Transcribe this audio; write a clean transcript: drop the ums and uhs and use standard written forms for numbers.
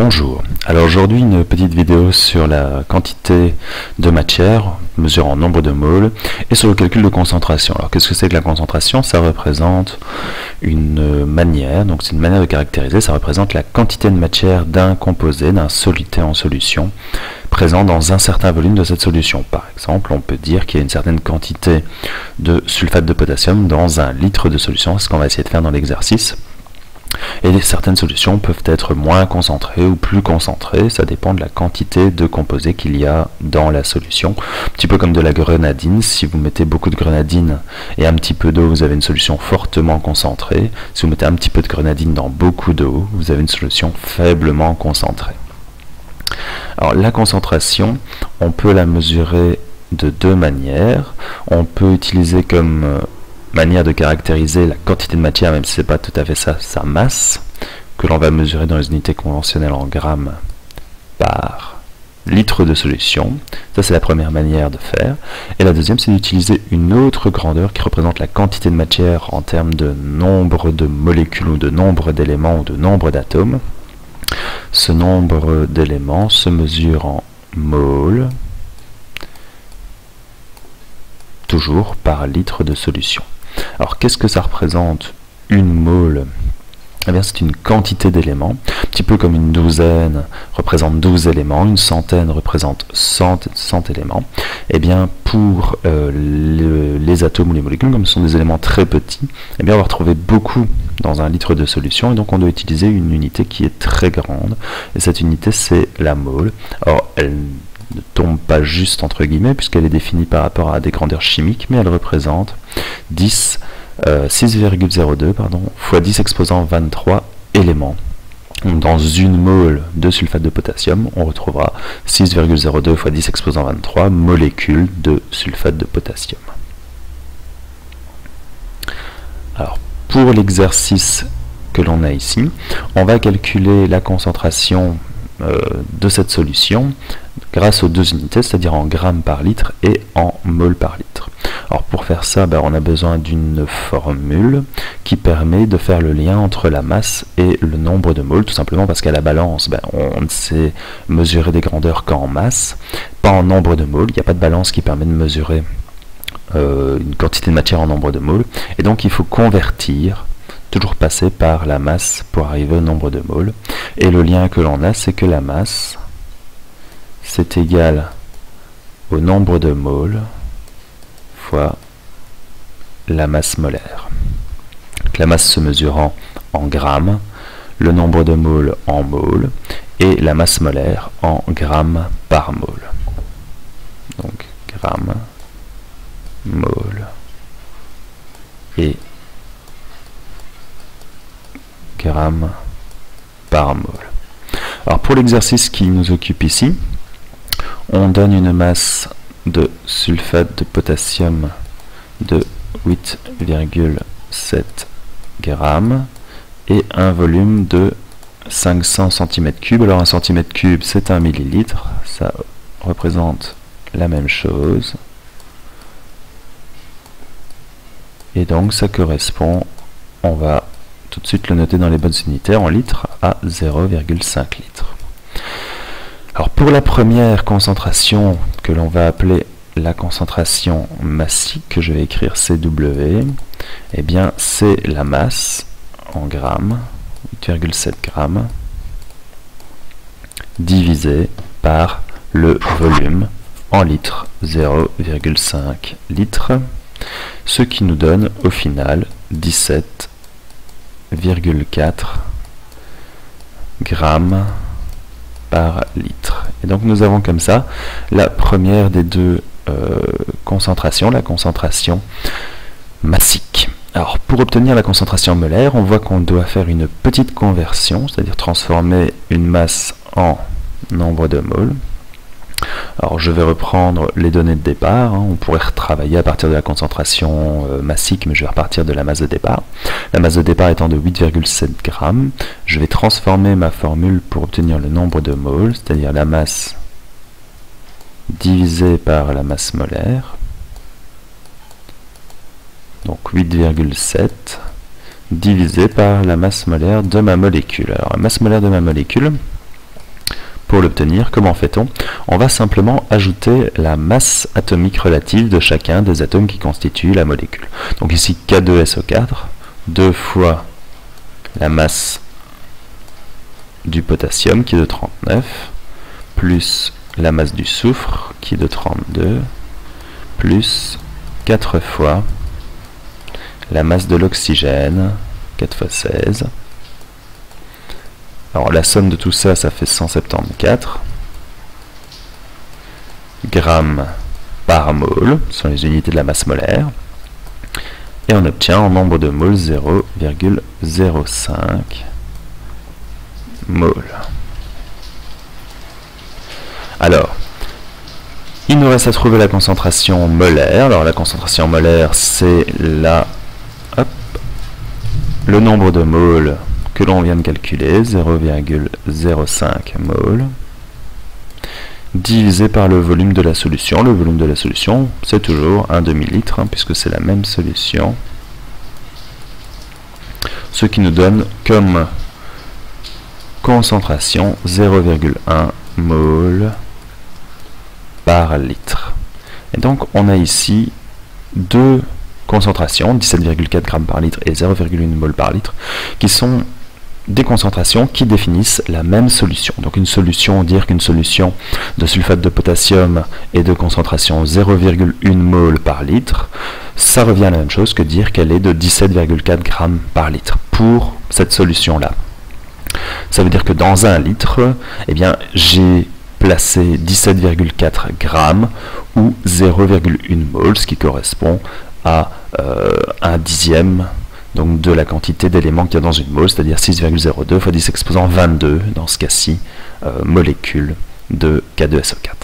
Bonjour, alors aujourd'hui une petite vidéo sur la quantité de matière mesurant en nombre de moles et sur le calcul de concentration. Alors qu'est-ce que c'est que la concentration? Ça représente une manière, donc c'est une manière de caractériser, ça représente la quantité de matière d'un composé, d'un soluté en solution présent dans un certain volume de cette solution. Par exemple, on peut dire qu'il y a une certaine quantité de sulfate de potassium dans un litre de solution, c'est ce qu'on va essayer de faire dans l'exercice. Et certaines solutions peuvent être moins concentrées ou plus concentrées, ça dépend de la quantité de composés qu'il y a dans la solution. Un petit peu comme de la grenadine, si vous mettez beaucoup de grenadine et un petit peu d'eau, vous avez une solution fortement concentrée. Si vous mettez un petit peu de grenadine dans beaucoup d'eau, vous avez une solution faiblement concentrée. Alors la concentration, on peut la mesurer de deux manières. On peut utiliser comme manière de caractériser la quantité de matière, même si ce n'est pas tout à fait ça, sa masse, que l'on va mesurer dans les unités conventionnelles en grammes par litre de solution. Ça, c'est la première manière de faire. Et la deuxième, c'est d'utiliser une autre grandeur qui représente la quantité de matière en termes de nombre de molécules ou de nombre d'éléments ou de nombre d'atomes. Ce nombre d'éléments se mesure en moles, toujours par litre de solution. Alors qu'est-ce que ça représente une mole? Eh bien c'est une quantité d'éléments, un petit peu comme une douzaine représente 12 éléments, une centaine représente 100 éléments. Eh bien pour les atomes ou les molécules, comme ce sont des éléments très petits, eh bien on va retrouver beaucoup dans un litre de solution, et donc on doit utiliser une unité qui est très grande, et cette unité c'est la mole. Alors elle ne tombe pas juste entre guillemets puisqu'elle est définie par rapport à des grandeurs chimiques, mais elle représente 6,02 fois 10 exposant 23 éléments. Donc, dans une mole de sulfate de potassium, on retrouvera 6,02 fois 10 exposant 23 molécules de sulfate de potassium. Alors, pour l'exercice que l'on a ici, on va calculer la concentration de cette solution grâce aux deux unités, c'est-à-dire en grammes par litre et en moles par litre. Alors pour faire ça, on a besoin d'une formule qui permet de faire le lien entre la masse et le nombre de moles, tout simplement parce qu'à la balance, on ne sait mesurer des grandeurs qu'en masse, pas en nombre de moles. Il n'y a pas de balance qui permet de mesurer une quantité de matière en nombre de moles, et donc il faut convertir, toujours passer par la masse pour arriver au nombre de moles. Et le lien que l'on a, c'est que la masse, c'est égal au nombre de moles fois la masse molaire. Donc, la masse se mesurant en grammes, le nombre de moles en moles, et la masse molaire en grammes par mole. Donc grammes, moles et grammes par mole. Alors pour l'exercice qui nous occupe ici, on donne une masse de sulfate de potassium de 8,7 grammes et un volume de 500 cm3. Alors un centimètre cube c'est un millilitre, ça représente la même chose. Et donc ça correspond, on va tout de suite le noter dans les bonnes unités, en litres, à 0,5 litres. Alors pour la première concentration que l'on va appeler la concentration massique, que je vais écrire CW, eh bien c'est la masse en grammes, 8,7 grammes, divisé par le volume en litres, 0,5 litres, ce qui nous donne au final 17,4 grammes par litre. Et donc nous avons comme ça la première des deux concentrations, la concentration massique. Alors pour obtenir la concentration molaire, on voit qu'on doit faire une petite conversion, c'est-à-dire transformer une masse en nombre de moles. Alors je vais reprendre les données de départ, on pourrait retravailler à partir de la concentration massique, mais je vais repartir de la masse de départ. La masse de départ étant de 8,7 grammes, je vais transformer ma formule pour obtenir le nombre de moles, c'est-à-dire la masse divisée par la masse molaire, donc 8,7 divisé par la masse molaire de ma molécule. Alors la masse molaire de ma molécule, Pour l'obtenir, comment fait-on? On va simplement ajouter la masse atomique relative de chacun des atomes qui constituent la molécule. Donc ici K2SO4, 2 fois la masse du potassium qui est de 39, plus la masse du soufre qui est de 32, plus 4 fois la masse de l'oxygène, 4 fois 16. Alors la somme de tout ça, ça fait 174 grammes par mole, ce sont les unités de la masse molaire, et on obtient en nombre de moles 0,05 moles. Alors, il nous reste à trouver la concentration molaire. Alors la concentration molaire, c'est le nombre de moles que l'on vient de calculer, 0,05 moles, divisé par le volume de la solution. Le volume de la solution, c'est toujours un demi-litre, puisque c'est la même solution. Ce qui nous donne comme concentration 0,1 mol par litre. Et donc on a ici deux concentrations, 17,4 grammes par litre et 0,1 mol par litre, qui sont des concentrations qui définissent la même solution. Donc une solution, dire qu'une solution de sulfate de potassium est de concentration 0,1 mol par litre, ça revient à la même chose que dire qu'elle est de 17,4 grammes par litre pour cette solution-là. Ça veut dire que dans un litre, eh bien, j'ai placé 17,4 grammes ou 0,1 mol, ce qui correspond à un dixième donc de la quantité d'éléments qu'il y a dans une mole, c'est-à-dire 6,02 fois 10 exposant 22, dans ce cas-ci, molécules de K2SO4.